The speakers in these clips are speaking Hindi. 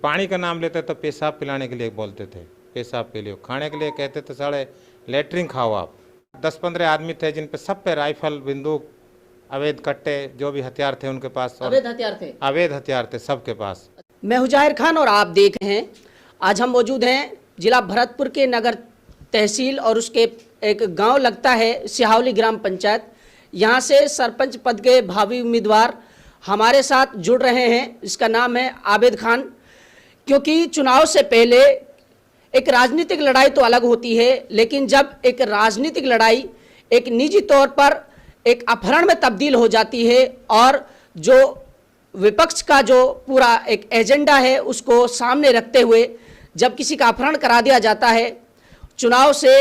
पानी का नाम लेते तो पेशाब पिलाने के लिए बोलते थे, पेशाब पी लियो। खाने के लिए कहते थे साले लेटरिन खाओ आप। 10-15 आदमी थे जिन पे सब पे राइफल, बंदूक, अवैध कट्टे, जो भी हथियार थे उनके पास। अवैध हथियार थे? अवैध हथियार थे सबके पास। मैं हूं जाहिर खान और आप देख रहे हैं, आज हम मौजूद हैं जिला भरतपुर के नगर तहसील और उसके एक गांव लगता है सिहावली ग्राम पंचायत। यहां से सरपंच पद के भावी उम्मीदवार हमारे साथ जुड़ रहे हैं। इसका नाम है आबिद खान। क्योंकि चुनाव से पहले एक राजनीतिक लड़ाई तो अलग होती है, लेकिन जब एक राजनीतिक लड़ाई एक निजी तौर पर एक अपहरण में तब्दील हो जाती है और जो विपक्ष का जो पूरा एक एजेंडा है उसको सामने रखते हुए जब किसी का अपहरण करा दिया जाता है, चुनाव से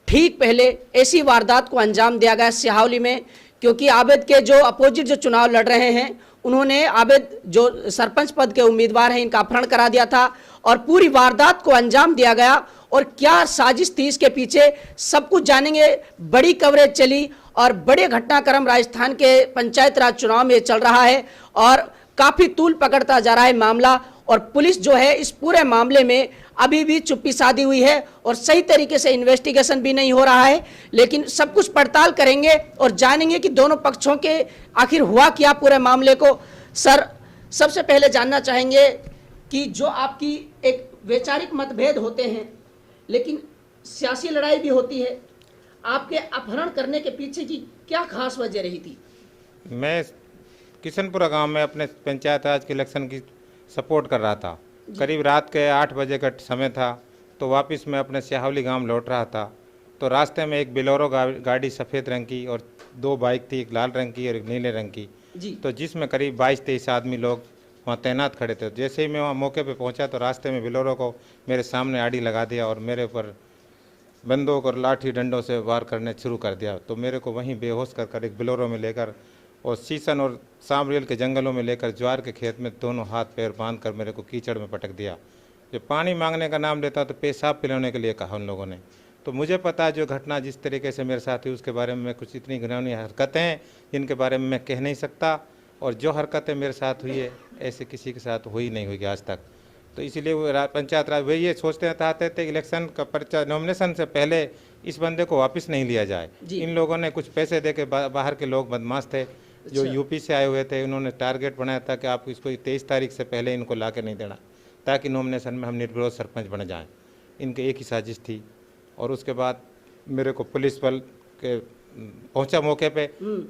ठीक पहले ऐसी वारदात को अंजाम दिया गया सिहावली में। क्योंकि आबिद के जो अपोजिट जो चुनाव लड़ रहे हैं, उन्होंने आबिद जो सरपंच पद के उम्मीदवार हैं, इनका अपहरण करा दिया था और पूरी वारदात को अंजाम दिया गया। और क्या साजिश थी इसके पीछे, सब कुछ जानेंगे। बड़ी कवरेज चली और बड़े घटनाक्रम राजस्थान के पंचायत राज चुनाव में चल रहा है और काफी तूल पकड़ता जा रहा है मामला। और पुलिस जो है इस पूरे मामले में अभी भी चुप्पी साधी हुई है और सही तरीके से इन्वेस्टिगेशन भी नहीं हो रहा है। लेकिन सब कुछ पड़ताल करेंगे और जानेंगे कि दोनों पक्षों के आखिर हुआ क्या पूरे मामले को। सर, सबसे पहले जानना चाहेंगे कि जो आपकी एक वैचारिक मतभेद होते हैं लेकिन सियासी लड़ाई भी होती है, आपके अपहरण करने के पीछे की क्या खास वजह रही थी? मैं किशनपुरा गांव में अपने पंचायत राज के इलेक्शन की सपोर्ट कर रहा था। करीब रात के 8 बजे का समय था। तो वापस मैं अपने सिहावली गांव लौट रहा था। तो रास्ते में एक बोलेरो गाड़ी सफ़ेद रंग की और 2 बाइक थी, एक लाल रंग की और एक नीले रंग की जी। तो जिसमें करीब 22-23 आदमी लोग वहाँ तैनात खड़े थे। जैसे ही मैं वहाँ मौके पे पहुँचा तो रास्ते में बोलेरो को मेरे सामने आड़ी लगा दिया और मेरे ऊपर बंदूक और लाठी डंडों से वार करने शुरू कर दिया। तो मेरे को वहीं बेहोश कर एक बोलेरो में लेकर और सीसन और सांबरेल के जंगलों में लेकर ज्वार के खेत में दोनों हाथ पैर बांध कर मेरे को कीचड़ में पटक दिया। जो पानी मांगने का नाम लेता तो पेशाब पिलाने के लिए कहा उन लोगों ने। तो मुझे पता जो घटना जिस तरीके से मेरे साथ हुई उसके बारे में कुछ इतनी घिनौनी हरकतें हैं जिनके बारे में मैं कह नहीं सकता। और जो हरकतें मेरे साथ हुई है ऐसे किसी के साथ हुई नहीं हुई आज तक। तो इसलिए वो पंचायत राज वे ये सोचते चाहते थे इलेक्शन का पर्चा नॉमिनेशन से पहले इस बंदे को वापस नहीं लिया जाए। इन लोगों ने कुछ पैसे दे के बाहर के लोग बदमाश थे जो यूपी से आए हुए थे, उन्होंने टारगेट बनाया था कि आप इसको 23 तारीख से पहले इनको ला के नहीं देना ताकि नॉमिनेशन में हम निर्विरोध सरपंच बन जाएं। इनके एक ही साजिश थी। और उसके बाद मेरे को पुलिस बल के पहुंचा मौके पे,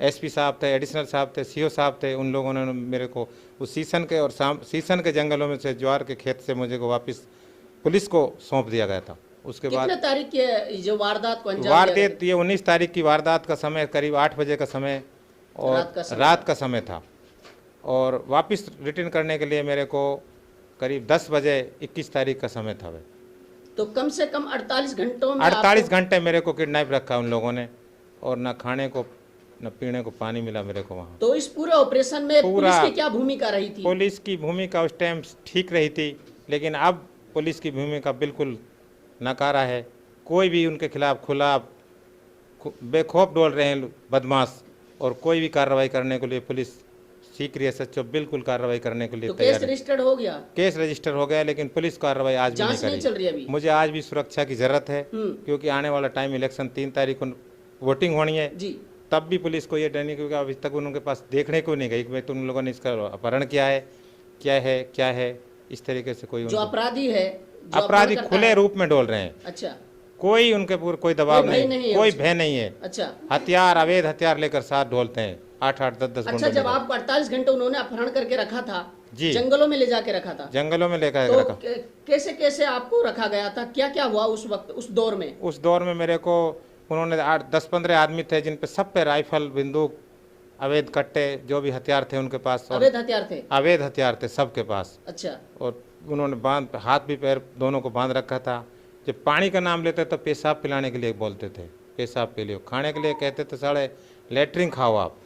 एसपी साहब थे, एडिशनल साहब थे, सीओ साहब थे। उन लोगों ने मेरे को उस सीसन के और सीसन के जंगलों में से ज्वार के खेत से मुझे को वापस पुलिस को सौंप दिया गया था। उसके बाद कितने तारीख के जो वारदात को अंजाम वारदात ये 19 तारीख की वारदात का समय करीब 8 बजे का समय और रात का समय था। और वापस रिटर्न करने के लिए मेरे को करीब 10 बजे 21 तारीख का समय था। तो कम से कम 48 घंटों में 48 घंटे मेरे को किडनैप रखा उन लोगों ने और न खाने को न पीने को पानी मिला मेरे को वहाँ। तो इस पूरे ऑपरेशन में पुलिस की क्या भूमिका रही थी? पुलिस की भूमिका उस टाइम ठीक रही थी, लेकिन अब पुलिस की भूमिका बिल्कुल नकारा है। कोई भी उनके खिलाफ खुला बेखौफ डोल रहे हैं बदमाश और कोई भी कार्रवाई करने के लिए पुलिस सीख रही है। सच्चो बिल्कुल कार्रवाई करने के लिए तो केस रजिस्टर्ड हो गया? केस रजिस्टर हो गया, लेकिन पुलिस कार्रवाई आज भी नहीं नहीं चल रही अभी। मुझे आज भी सुरक्षा की जरूरत है क्योंकि आने वाला टाइम इलेक्शन 3 तारीख को वोटिंग होनी है जी। तब भी पुलिस को ये डर नहीं, क्योंकि अभी तक उनके पास देखने को नहीं गई कि तुम लोगों ने इसका अपहरण किया है क्या है इस तरीके से। कोई जो अपराधी है, अपराधी खुले रूप में डोल रहे हैं। अच्छा। कोई उनके ऊपर कोई दबाव नहीं, कोई भय नहीं है। अच्छा। हथियार अवैध हथियार लेकर साथ डोलते हैं 8-8 10-10 अच्छा, जब आपको 48 घंटे उन्होंने अपहरण करके रखा था जी, जंगलों में ले जाके रखा था? जंगलों में लेकर तो रखा। कैसे कैसे आपको रखा गया था, क्या क्या हुआ उस वक्त, उस दौर में? उस दौर में मेरे को उन्होंने 10-15 आदमी थे जिन पे सब पे राइफल, बंदूक, अवैध कट्टे, जो भी हथियार थे उनके पास। अवैध हथियार थे? अवैध हथियार थे सबके पास। अच्छा। और उन्होंने हाथ भी पैर दोनों को बांध रखा था। जब पानी का नाम लेते तो पेशाब पिलाने के लिए बोलते थे, पेशाब पी लियो। खाने के लिए कहते थे साले लेटरिन खाओ आप।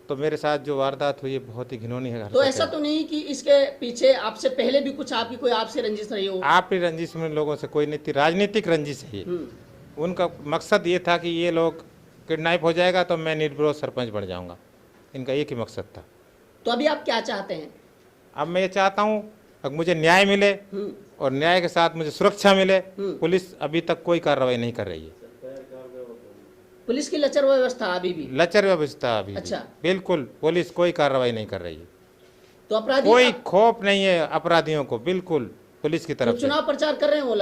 तो मेरे साथ जो वारदात हुई है बहुत ही घिनौनी है। तो ऐसा तो नहीं कि इसके पीछे आपसे पहले भी कुछ आपकी कोई आपसे रंजिश रही हो? आपकी रंजिश में लोगों से कोई नहीं थी, राजनीतिक रंजिश है। उनका मकसद ये था कि ये लोग किडनैप हो जाएगा तो मैं निर्विरोध सरपंच बन जाऊंगा। इनका एक ही मकसद था। तो अभी आप क्या चाहते हैं? अब मैं ये चाहता हूँ अब मुझे न्याय मिले और न्याय के साथ मुझे सुरक्षा मिले। पुलिस अभी तक कोई कार्रवाई नहीं कर रही है। पुलिस की लचर व्यवस्था अभी भी, लचर व्यवस्था अभी भी। अच्छा। बिल्कुल पुलिस कोई कार्रवाई नहीं कर रही है। तो अपराधी कोई खौफ नहीं है अपराधियों को, बिल्कुल पुलिस की तरफ से। चुनाव प्रचार कर रहे हैं वो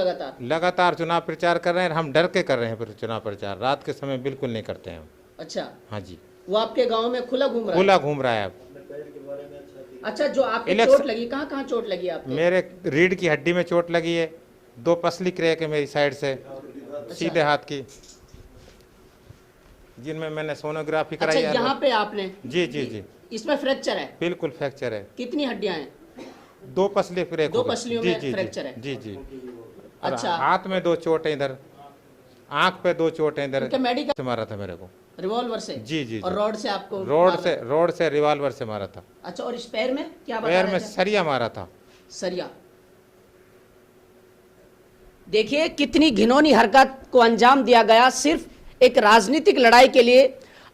लगातार चुनाव प्रचार कर रहे हैं। हम डर के कर रहे हैं चुनाव प्रचार, रात के समय बिल्कुल नहीं करते हैं। अच्छा, हाँ जी। वो आपके गांव में खुला घूम रहा है? खुला घूम रहा है अब। अच्छा, जो आपको चोट लगी, कहाँ कहाँ चोट लगी आपको? मेरे रीढ़ की हड्डी में चोट लगी है, 2 पसली क्रैक है मेरी साइड से, सीधे हाथ की, जिनमें मैंने सोनोग्राफी कराई है। यहाँ पे आपने? जी जी जी। इसमें फ्रैक्चर है? बिल्कुल फ्रैक्चर है। कितनी हड्डियां हैं? 2 पसली क्रैक। 2 पसलियों में फ्रैक्चर है? जी जी। अच्छा। हाथ में 2 चोट है, इधर आंख पे 2 चोट है, इधर मेडिकल से मारा था मेरे को, रिवॉल्वर से? जी जी। और रॉड से आपको? रोड से रिवॉल्वर से मारा था। अच्छा, और इस पैर में क्या? पैर में सरिया मारा था। सरिया। देखिए कितनी घिनौनी हरकत को अंजाम दिया गया, सिर्फ एक राजनीतिक लड़ाई के लिए,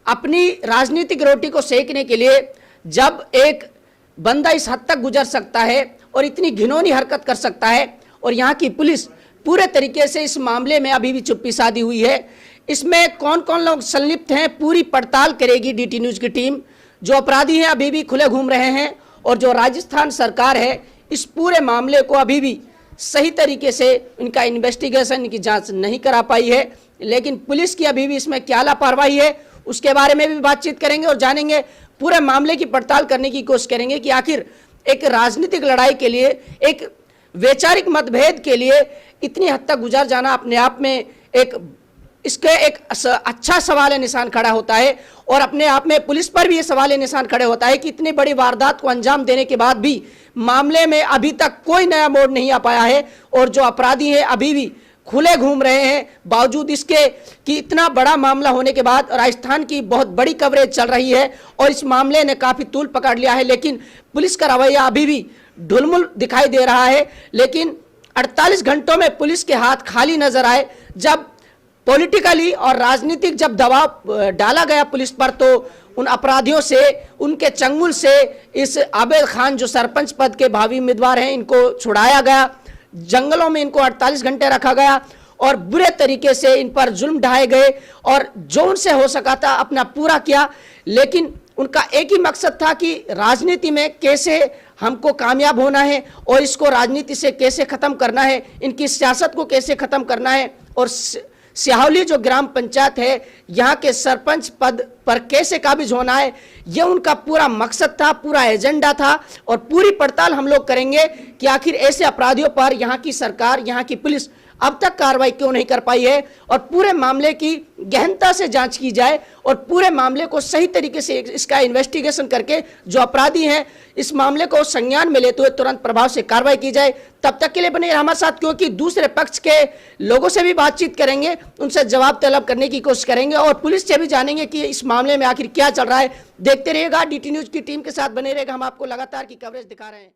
अपनी राजनीतिक रोटी को सेकने के लिए। जब एक बंदा इस हद तक गुजर सकता है और इतनी घिनौनी हरकत कर सकता है, और यहाँ की पुलिस पूरे तरीके से इस मामले में अभी भी चुप्पी साधी हुई है। इसमें कौन कौन लोग संलिप्त हैं पूरी पड़ताल करेगी डीटी न्यूज की टीम। जो अपराधी हैं अभी भी खुले घूम रहे हैं, और जो राजस्थान सरकार है इस पूरे मामले को अभी भी सही तरीके से इनका इन्वेस्टिगेशन, इनकी जांच नहीं करा पाई है। लेकिन पुलिस की अभी भी इसमें क्या लापरवाही है उसके बारे में भी बातचीत करेंगे और जानेंगे। पूरे मामले की पड़ताल करने की कोशिश करेंगे कि आखिर एक राजनीतिक लड़ाई के लिए, एक वैचारिक मतभेद के लिए इतनी हद तक गुजर जाना अपने आप में एक अच्छा सवाल निशान खड़ा होता है। और अपने आप में पुलिस पर भी ये सवाल निशान खड़े होता है कि इतनी बड़ी वारदात को अंजाम देने के बाद भी मामले में अभी तक कोई नया मोड़ नहीं आ पाया है, और जो अपराधी हैं अभी भी खुले घूम रहे हैं। बावजूद इसके कि इतना बड़ा मामला होने के बाद राजस्थान की बहुत बड़ी कवरेज चल रही है और इस मामले ने काफी तूल पकड़ लिया है, लेकिन पुलिस का रवैया अभी भी ढुलमुल दिखाई दे रहा है। लेकिन 48 घंटों में पुलिस के हाथ खाली नजर आए। जब पॉलिटिकली और राजनीतिक जब दबाव डाला गया पुलिस पर, तो उन अपराधियों से, उनके चंगुल से इस आबिद खान जो सरपंच पद के भावी उम्मीदवार हैं, इनको छुड़ाया गया। जंगलों में इनको 48 घंटे रखा गया और बुरे तरीके से इन पर जुल्म ढाए गए, और जो उनसे हो सका था अपना पूरा किया। लेकिन उनका एक ही मकसद था कि राजनीति में कैसे हमको कामयाब होना है और इसको राजनीति से कैसे खत्म करना है, इनकी सियासत को कैसे खत्म करना है, और सिहावली जो ग्राम पंचायत है यहाँ के सरपंच पद पर कैसे काबिज होना है, ये उनका पूरा मकसद था, पूरा एजेंडा था। और पूरी पड़ताल हम लोग करेंगे कि आखिर ऐसे अपराधियों पर यहाँ की सरकार, यहाँ की पुलिस अब तक कार्रवाई क्यों नहीं कर पाई है, और पूरे मामले की गहनता से जांच की जाए और पूरे मामले को सही तरीके से इसका इन्वेस्टिगेशन करके जो अपराधी हैं इस मामले को संज्ञान में लेते हुए तुरंत प्रभाव से कार्रवाई की जाए। तब तक के लिए बने हमारे साथ, क्योंकि दूसरे पक्ष के लोगों से भी बातचीत करेंगे, उनसे जवाब तलब करने की कोशिश करेंगे और पुलिस से भी जानेंगे कि इस मामले में आखिर क्या चल रहा है। देखते रहिएगा, डीटी न्यूज की टीम के साथ बने रहेगा, हम आपको लगातार की कवरेज दिखा रहे हैं।